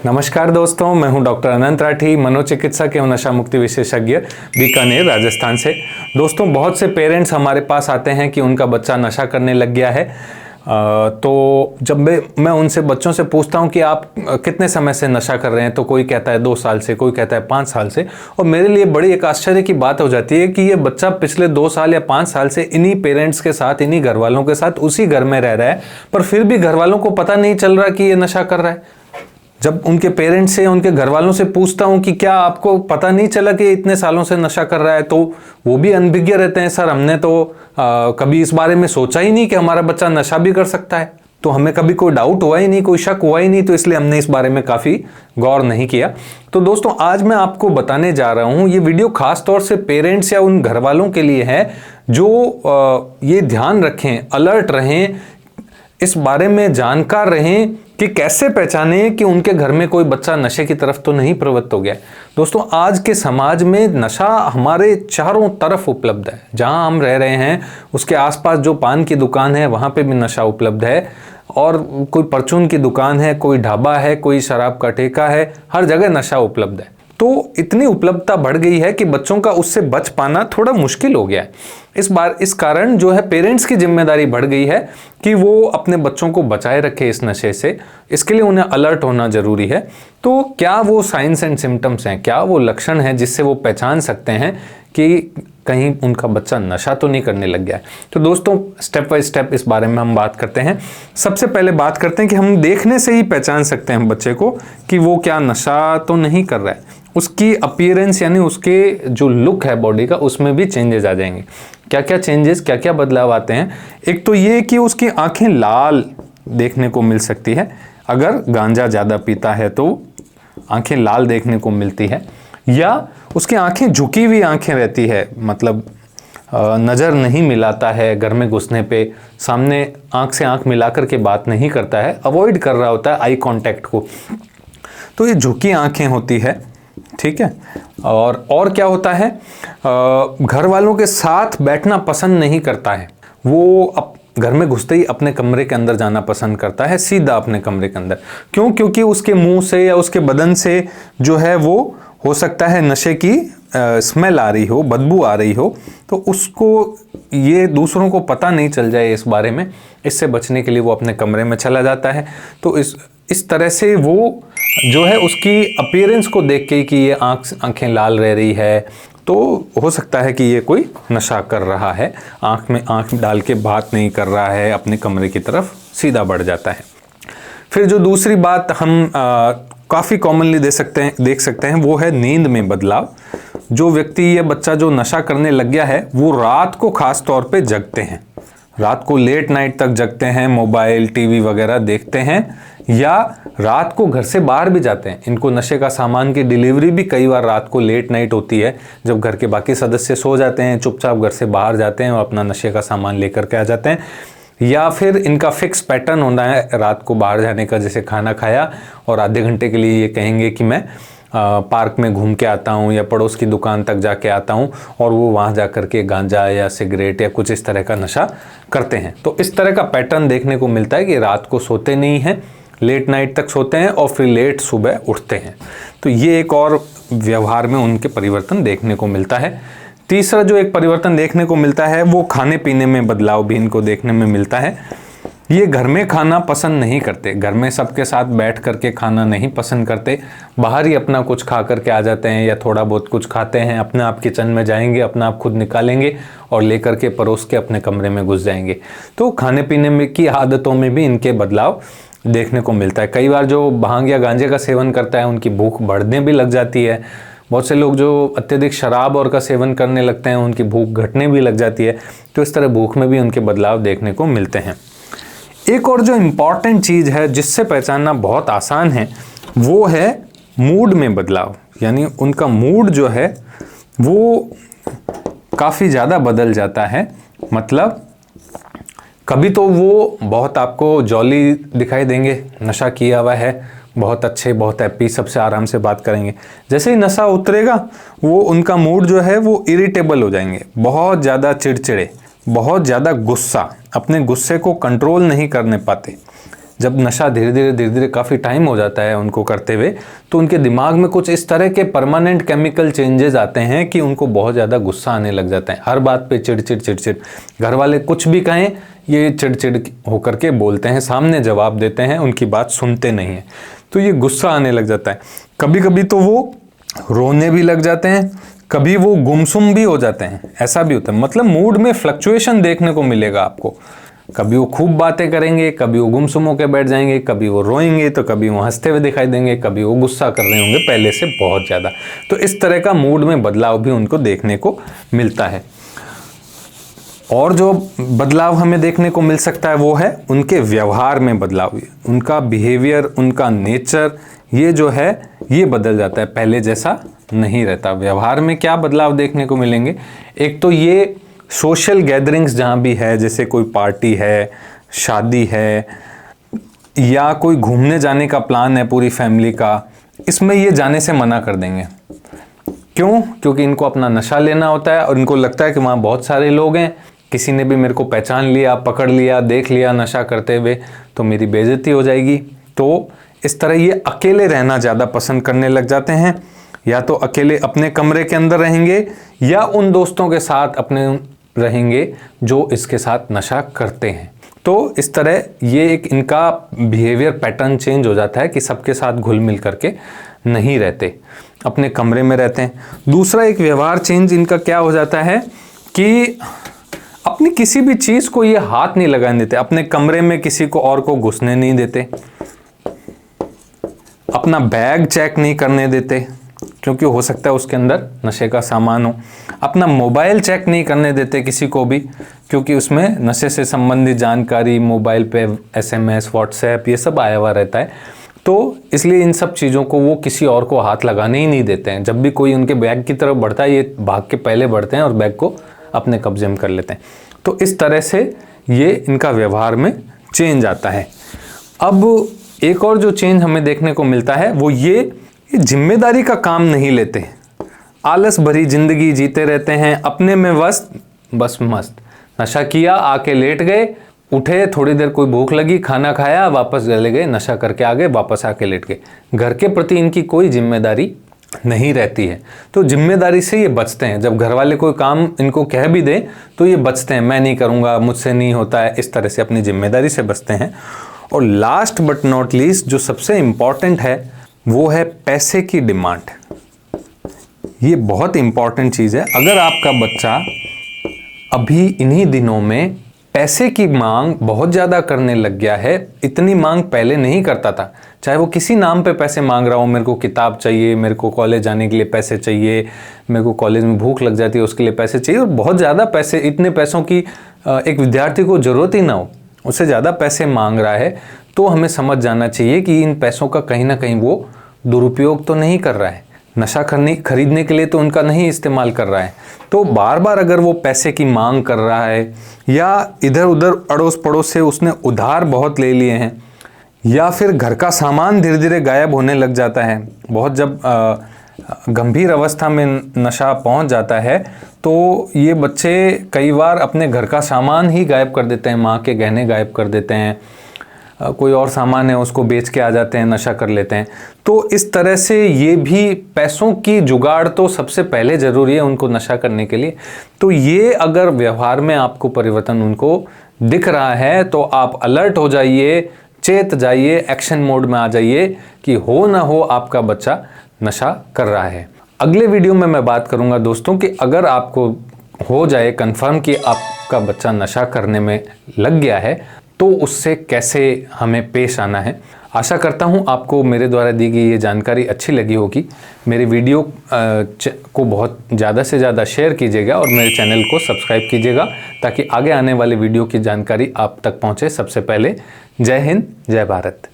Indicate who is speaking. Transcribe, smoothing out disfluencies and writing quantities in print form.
Speaker 1: नमस्कार दोस्तों, मैं हूं डॉक्टर अनंत राठी, मनोचिकित्सक एवं नशा मुक्ति विशेषज्ञ, बीकानेर, राजस्थान से। दोस्तों, बहुत से पेरेंट्स हमारे पास आते हैं कि उनका बच्चा नशा करने लग गया है। तो जब मैं उनसे बच्चों से पूछता हूं कि आप कितने समय से नशा कर रहे हैं, तो कोई कहता है 2 साल से, कोई कहता है 5 साल से। और मेरे लिए बड़ी एक आश्चर्य की बात हो जाती है कि ये बच्चा पिछले 2 साल या 5 साल से इन्हीं पेरेंट्स के साथ, इन्हीं घर वालों के साथ उसी घर में रह रहा है, पर फिर भी घर वालों को पता नहीं चल रहा कि ये नशा कर रहा है। जब उनके पेरेंट्स से, उनके घर वालों से पूछता हूं कि क्या आपको पता नहीं चला कि इतने सालों से नशा कर रहा है, तो वो भी अनभिज्ञ रहते हैं। सर, हमने तो कभी इस बारे में सोचा ही नहीं कि हमारा बच्चा नशा भी कर सकता है, तो हमें कभी कोई डाउट हुआ ही नहीं, कोई शक हुआ ही नहीं, तो इसलिए हमने इस बारे में काफ़ी गौर नहीं किया। तो दोस्तों, आज मैं आपको बताने जा रहा हूँ, ये वीडियो खास तौर से पेरेंट्स या उन घर वालों के लिए है जो ये ध्यान रखें, अलर्ट रहें, इस बारे में जानकार रहें कि कैसे पहचानें कि उनके घर में कोई बच्चा नशे की तरफ तो नहीं प्रवृत्त हो गया। दोस्तों, आज के समाज में नशा हमारे चारों तरफ उपलब्ध है। जहां हम रह रहे हैं उसके आसपास जो पान की दुकान है वहां पे भी नशा उपलब्ध है, और कोई परचून की दुकान है, कोई ढाबा है, कोई शराब का ठेका है, हर जगह नशा उपलब्ध है। तो इतनी उपलब्धता बढ़ गई है कि बच्चों का उससे बच पाना थोड़ा मुश्किल हो गया है। इस कारण जो है पेरेंट्स की जिम्मेदारी बढ़ गई है कि वो अपने बच्चों को बचाए रखे इस नशे से। इसके लिए उन्हें अलर्ट होना जरूरी है। तो क्या वो साइंस एंड सिम्टम्स हैं, क्या वो लक्षण हैं जिससे वो पहचान सकते हैं कि कहीं उनका बच्चा नशा तो नहीं करने लग गया है। तो दोस्तों, स्टेप बाय स्टेप इस बारे में हम बात करते हैं। सबसे पहले बात करते हैं कि हम देखने से ही पहचान सकते हैं बच्चे को कि वो क्या नशा तो नहीं कर रहा है। उसकी अपीयरेंस यानी उसके जो लुक है बॉडी का, उसमें भी चेंजेस आ जाएंगे। क्या क्या चेंजेस, क्या क्या बदलाव आते हैं? एक तो ये कि उसकी आंखें लाल देखने को मिल सकती है। अगर गांजा ज़्यादा पीता है तो आंखें लाल देखने को मिलती है, या उसकी आंखें झुकी हुई आंखें रहती है, मतलब नज़र नहीं मिलाता है घर में घुसने पे, सामने आंख से आंख मिलाकर के बात नहीं करता है, अवॉइड कर रहा होता है आई कांटेक्ट को। तो ये झुकी आंखें होती है, ठीक है। और क्या होता है, घर वालों के साथ बैठना पसंद नहीं करता है। वो घर में घुसते ही अपने कमरे के अंदर जाना पसंद करता है, सीधा अपने कमरे के अंदर। क्यों? क्योंकि उसके मुंह से या उसके बदन से जो है वो हो सकता है नशे की स्मेल आ रही हो, बदबू आ रही हो, तो उसको ये दूसरों को पता नहीं चल जाए इस बारे में। इससे बचने के लिए वो अपने कमरे में चला जाता है। तो इस तरह से वो जो है उसकी अपीयरेंस को देख के कि ये आंखें लाल रह रही है, तो हो सकता है कि ये कोई नशा कर रहा है। आंख में आंख डाल के बात नहीं कर रहा है, अपने कमरे की तरफ सीधा बढ़ जाता है। फिर जो दूसरी बात हम काफ़ी कॉमनली देख सकते हैं वो है नींद में बदलाव। जो व्यक्ति या बच्चा जो नशा करने लग गया है वो रात को खास तौर पे जगते हैं, रात को लेट नाइट तक जगते हैं, मोबाइल टीवी वगैरह देखते हैं, या रात को घर से बाहर भी जाते हैं। इनको नशे का सामान की डिलीवरी भी कई बार रात को लेट नाइट होती है, जब घर के बाकी सदस्य सो जाते हैं, चुपचाप घर से बाहर जाते हैं और अपना नशे का सामान लेकर के आ जाते हैं। या फिर इनका फिक्स पैटर्न होना है रात को बाहर जाने का, जैसे खाना खाया और आधे घंटे के लिए ये कहेंगे कि मैं पार्क में घूम के आता हूँ या पड़ोस की दुकान तक जाके आता हूँ, और वो वहाँ जा कर के गांजा या सिगरेट या कुछ इस तरह का नशा करते हैं। तो इस तरह का पैटर्न देखने को मिलता है कि रात को सोते नहीं हैं, लेट नाइट तक सोते हैं और फिर लेट सुबह उठते हैं। तो ये एक और व्यवहार में उनके परिवर्तन देखने को मिलता है। तीसरा जो एक परिवर्तन देखने को मिलता है वो खाने पीने में बदलाव भी इनको देखने में मिलता है। ये घर में खाना पसंद नहीं करते, घर में सबके साथ बैठ करके खाना नहीं पसंद करते, बाहर ही अपना कुछ खा करके आ जाते हैं, या थोड़ा बहुत कुछ खाते हैं, अपने आप किचन में जाएंगे, अपना आप खुद निकालेंगे और लेकर के परोस के अपने कमरे में घुस जाएंगे। तो खाने पीने में की आदतों में भी इनके बदलाव देखने को मिलता है। कई बार जो भांग या गांजे का सेवन करता है उनकी भूख बढ़ने भी लग जाती है। बहुत से लोग जो अत्यधिक शराब और का सेवन करने लगते हैं उनकी भूख घटने भी लग जाती है। तो इस तरह भूख में भी उनके बदलाव देखने को मिलते हैं। एक और जो इम्पॉर्टेंट चीज़ है जिससे पहचानना बहुत आसान है वो है मूड में बदलाव। यानी उनका मूड जो है वो काफ़ी ज़्यादा बदल जाता है। मतलब कभी तो वो बहुत आपको जॉली दिखाई देंगे, नशा किया हुआ है, बहुत अच्छे, बहुत हैप्पी, सबसे आराम से बात करेंगे। जैसे ही नशा उतरेगा वो उनका मूड जो है वो इरिटेबल हो जाएंगे, बहुत ज़्यादा चिड़चिड़े, बहुत ज़्यादा गुस्सा, अपने गुस्से को कंट्रोल नहीं करने पाते, जब नशा धीरे धीरे काफ़ी टाइम हो जाता है उनको करते हुए, तो उनके दिमाग में कुछ इस तरह के परमानेंट केमिकल चेंजेस आते हैं कि उनको बहुत ज़्यादा गुस्सा आने लग जाता है। हर बात पे चिड़चिड़, घर वाले कुछ भी कहें ये चिड़चिड़ होकर के बोलते हैं, सामने जवाब देते हैं, उनकी बात सुनते नहीं हैं, तो ये गुस्सा आने लग जाता है। कभी कभी तो वो रोने भी लग जाते हैं, कभी वो गुमसुम भी हो जाते हैं, ऐसा भी होता है। मतलब मूड में फ्लक्चुएशन देखने को मिलेगा आपको। कभी वो खूब बातें करेंगे, कभी वो गुमसुम होकर बैठ जाएंगे, कभी वो रोएंगे, तो कभी वो हंसते हुए दिखाई देंगे, कभी वो गुस्सा कर रहे होंगे पहले से बहुत ज़्यादा। तो इस तरह का मूड में बदलाव भी उनको देखने को मिलता है। और जो बदलाव हमें देखने को मिल सकता है वो है उनके व्यवहार में बदलाव। उनका बिहेवियर, उनका नेचर, ये जो है ये बदल जाता है, पहले जैसा नहीं रहता। व्यवहार में क्या बदलाव देखने को मिलेंगे? एक तो ये सोशल गैदरिंग्स जहाँ भी है, जैसे कोई पार्टी है, शादी है, या कोई घूमने जाने का प्लान है पूरी फैमिली का, इसमें ये जाने से मना कर देंगे। क्यों? क्योंकि इनको अपना नशा लेना होता है और इनको लगता है कि वहाँ बहुत सारे लोग हैं, किसी ने भी मेरे को पहचान लिया, पकड़ लिया, देख लिया नशा करते हुए, तो मेरी बेइज्जती हो जाएगी। तो इस तरह ये अकेले रहना ज़्यादा पसंद करने लग जाते हैं। या तो अकेले अपने कमरे के अंदर रहेंगे या उन दोस्तों के साथ अपने रहेंगे जो इसके साथ नशा करते हैं। तो इस तरह ये एक इनका बिहेवियर पैटर्न चेंज हो जाता है कि सबके साथ घुल मिल करके नहीं रहते, अपने कमरे में रहते हैं। दूसरा एक व्यवहार चेंज इनका क्या हो जाता है कि अपनी किसी भी चीज़ को ये हाथ नहीं लगाने देते, अपने कमरे में किसी को और को घुसने नहीं देते, अपना बैग चेक नहीं करने देते क्योंकि हो सकता है उसके अंदर नशे का सामान हो, अपना मोबाइल चेक नहीं करने देते किसी को भी क्योंकि उसमें नशे से संबंधित जानकारी, मोबाइल पे SMS, WhatsApp ये सब आया हुआ रहता है। तो इसलिए इन सब चीज़ों को वो किसी और को हाथ लगाने ही नहीं देते हैं। जब भी कोई उनके बैग की तरफ बढ़ता है, ये भाग के पहले बढ़ते हैं और बैग को अपने कब्जे में कर लेते हैं। तो इस तरह से ये इनका व्यवहार में चेंज आता है। अब एक और जो चेंज हमें देखने को मिलता है वो ये जिम्मेदारी का काम नहीं लेते, आलस भरी जिंदगी जीते रहते हैं, अपने में बस मस्त। नशा किया, आके लेट गए, उठे, थोड़ी देर कोई भूख लगी, खाना खाया, वापस चले गए, नशा करके आ गए, वापस आके लेट गए। घर के प्रति इनकी कोई जिम्मेदारी नहीं रहती है। तो जिम्मेदारी से ये बचते हैं। जब घर वाले कोई काम इनको कह भी दें तो ये बचते हैं, मैं नहीं करूँगा, मुझसे नहीं होता है, इस तरह से अपनी जिम्मेदारी से बचते हैं। और लास्ट बट नॉट लीस्ट जो सबसे इम्पॉर्टेंट है वो है पैसे की डिमांड। ये बहुत इम्पॉर्टेंट चीज़ है। अगर आपका बच्चा अभी इन्हीं दिनों में पैसे की मांग बहुत ज़्यादा करने लग गया है, इतनी मांग पहले नहीं करता था, चाहे वो किसी नाम पे पैसे मांग रहा हो, मेरे को किताब चाहिए, मेरे को कॉलेज जाने के लिए पैसे चाहिए, मेरे को कॉलेज में भूख लग जाती है उसके लिए पैसे चाहिए, और बहुत ज़्यादा पैसे, इतने पैसों की एक विद्यार्थी को ज़रूरत ही ना हो, उससे ज़्यादा पैसे मांग रहा है, तो हमें समझ जाना चाहिए कि इन पैसों का कहीं ना कहीं वो दुरुपयोग तो नहीं कर रहा है, नशा खरीदने के लिए तो उनका नहीं इस्तेमाल कर रहा है। तो बार बार अगर वो पैसे की मांग कर रहा है या इधर उधर अड़ोस पड़ोस से उसने उधार बहुत ले लिए हैं, या फिर घर का सामान धीरे धीरे गायब होने लग जाता है, बहुत जब गंभीर अवस्था में नशा पहुंच जाता है तो ये बच्चे कई बार अपने घर का सामान ही गायब कर देते हैं, माँ के गहने गायब कर देते हैं, कोई और सामान है उसको बेच के आ जाते हैं, नशा कर लेते हैं। तो इस तरह से ये भी पैसों की जुगाड़ तो सबसे पहले ज़रूरी है उनको नशा करने के लिए। तो ये अगर व्यवहार में आपको परिवर्तन उनको दिख रहा है तो आप अलर्ट हो जाइए, चेत जाइए, एक्शन मोड में आ जाइए कि हो ना हो आपका बच्चा नशा कर रहा है। अगले वीडियो में मैं बात करूंगा दोस्तों कि अगर आपको हो जाए कंफर्म कि आपका बच्चा नशा करने में लग गया है तो उससे कैसे हमें पेश आना है। आशा करता हूं आपको मेरे द्वारा दी गई ये जानकारी अच्छी लगी होगी। मेरे वीडियो को बहुत ज़्यादा से ज़्यादा शेयर कीजिएगा और मेरे चैनल को सब्सक्राइब कीजिएगा ताकि आगे आने वाले वीडियो की जानकारी आप तक पहुंचे सबसे पहले। जय हिंद, जय भारत।